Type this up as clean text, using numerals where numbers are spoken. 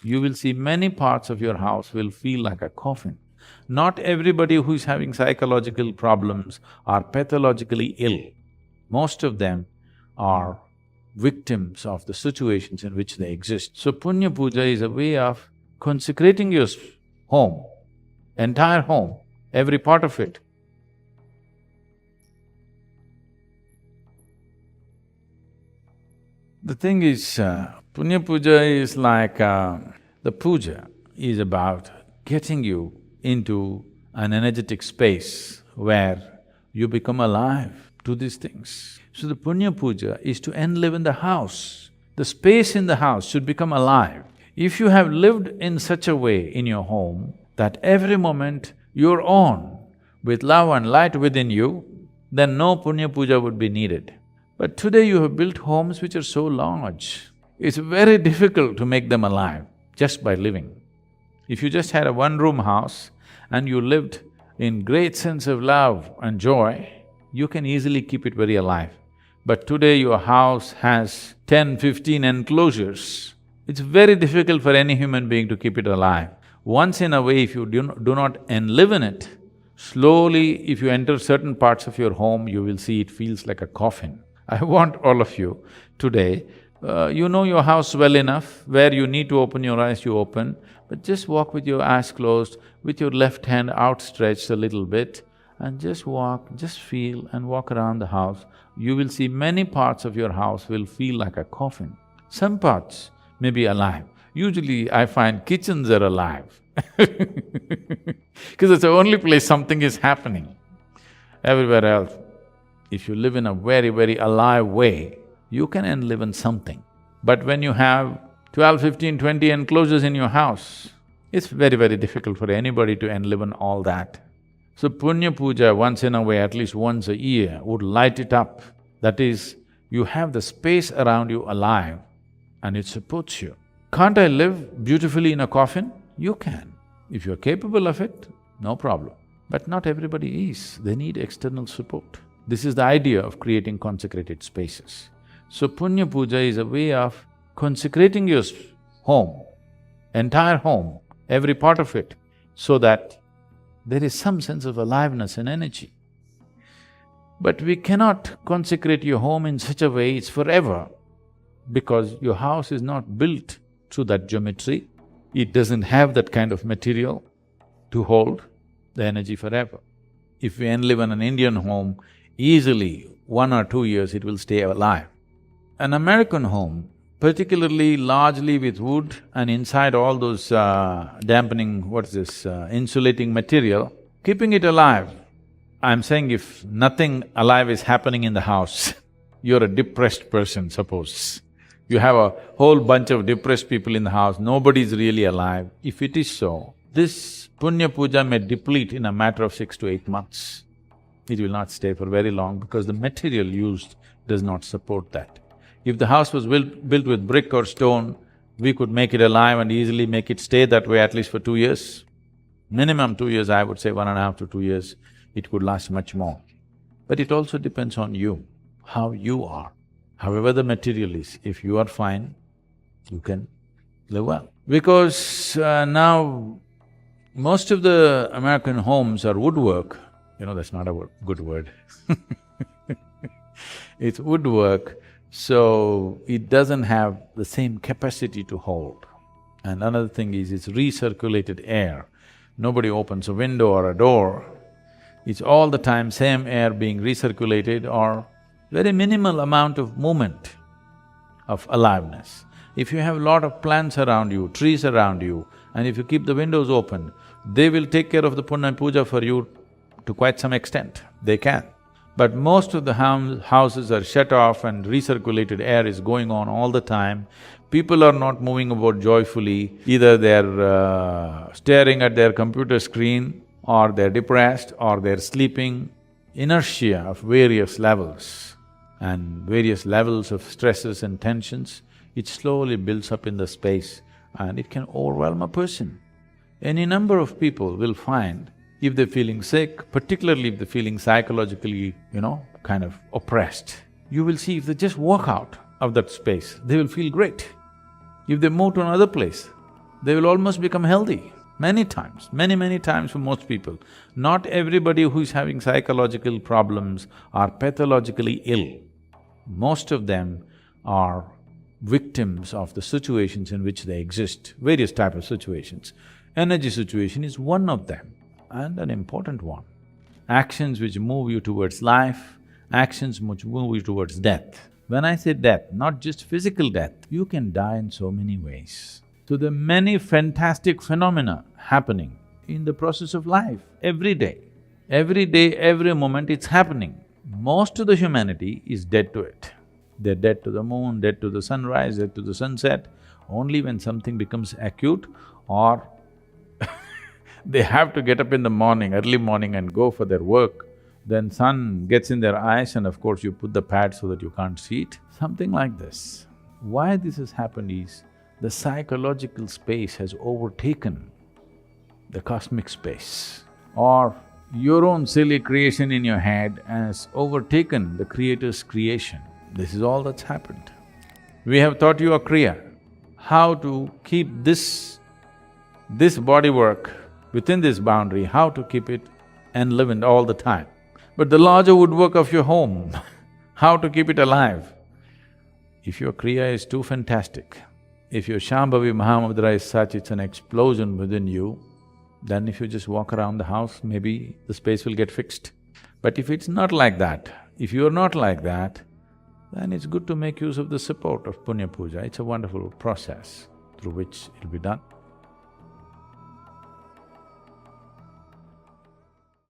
you will see many parts of your house will feel like a coffin. Not everybody who is having psychological problems are pathologically ill. Most of them are victims of the situations in which they exist. So Punya Pooja is a way of consecrating your home, entire home, every part of it. The thing is, Punya Puja is like… the puja is about getting you into an energetic space where you become alive to these things. So the Punya Puja is to enliven the house. The space in the house should become alive. If you have lived in such a way in your home that every moment you're on with love and light within you, then no Punya Puja would be needed. But today you have built homes which are so large, it's very difficult to make them alive just by living. If you just had a one-room house and you lived in great sense of love and joy, you can easily keep it very alive. But today your house has 10, 15 enclosures. It's very difficult for any human being to keep it alive. Once in a way, if you do not enliven it, slowly if you enter certain parts of your home, you will see it feels like a coffin. I want all of you today, you know your house well enough, where you need to open your eyes, you open, but just walk with your eyes closed, with your left hand outstretched a little bit, and just walk, just feel and walk around the house. You will see many parts of your house will feel like a coffin. Some parts may be alive. Usually I find kitchens are alive because it's the only place something is happening. Everywhere else, if you live in a very, very alive way, you can enliven something. But when you have 12, 15, 20 enclosures in your house, it's very, very difficult for anybody to enliven all that. So Punya Puja, once in a way, at least once a year, would light it up. That is, you have the space around you alive and it supports you. Can't I live beautifully in a coffin? You can. If you're capable of it, no problem. But not everybody is, they need external support. This is the idea of creating consecrated spaces. So Punya Puja is a way of consecrating your home, entire home, every part of it, so that there is some sense of aliveness and energy. But we cannot consecrate your home in such a way it's forever, because your house is not built through that geometry. It doesn't have that kind of material to hold the energy forever. If we enliven an Indian home, easily 1 or 2 years it will stay alive. An American home, particularly largely with wood and inside all those dampening, insulating material, keeping it alive. I'm saying if nothing alive is happening in the house, you're a depressed person, suppose. You have a whole bunch of depressed people in the house, nobody's really alive. If it is so, this Punya Puja may deplete in a matter of 6 to 8 months. It will not stay for very long because the material used does not support that. If the house was built with brick or stone, we could make it alive and easily make it stay that way at least for 2 years. Minimum 2 years, I would say 1.5 to 2 years, it could last much more. But it also depends on you, how you are. However the material is, if you are fine, you can live well. Because now, most of the American homes are woodwork. That's not a good word It's woodwork, so it doesn't have the same capacity to hold. And another thing is, it's recirculated air. Nobody opens a window or a door, it's all the time same air being recirculated or very minimal amount of movement of aliveness. If you have a lot of plants around you, trees around you, and if you keep the windows open, they will take care of the Punya Puja for you to quite some extent, they can. But most of the houses are shut off and recirculated air is going on all the time. People are not moving about joyfully, either they're staring at their computer screen, or they're depressed, or they're sleeping. Inertia of various levels and various levels of stresses and tensions, it slowly builds up in the space and it can overwhelm a person. Any number of people will find, if they're feeling sick, particularly if they're feeling psychologically, kind of oppressed, you will see if they just walk out of that space, they will feel great. If they move to another place, they will almost become healthy. Many times, many times for most people. Not everybody who is having psychological problems are pathologically ill. Most of them are victims of the situations in which they exist, various type of situations. Energy situation is one of them, and an important one. Actions which move you towards life, actions which move you towards death. When I say death, not just physical death, you can die in so many ways. So there are many fantastic phenomena happening in the process of life, every day. Every day, every moment it's happening. Most of the humanity is dead to it. They're dead to the moon, dead to the sunrise, dead to the sunset. Only when something becomes acute or they have to get up in the morning, early morning and go for their work, then sun gets in their eyes and of course you put the pad so that you can't see it. Something like this. Why this has happened is, the psychological space has overtaken the cosmic space, or your own silly creation in your head has overtaken the Creator's creation. This is all that's happened. We have taught you a Kriya, how to keep this bodywork within this boundary, how to keep it enlivened all the time. But the larger woodwork of your home, how to keep it alive. If your Kriya is too fantastic, if your Shambhavi Mahamudra is such, it's an explosion within you, then if you just walk around the house, maybe the space will get fixed. But if it's not like that, if you're not like that, then it's good to make use of the support of Punya Pooja. It's a wonderful process through which it'll be done.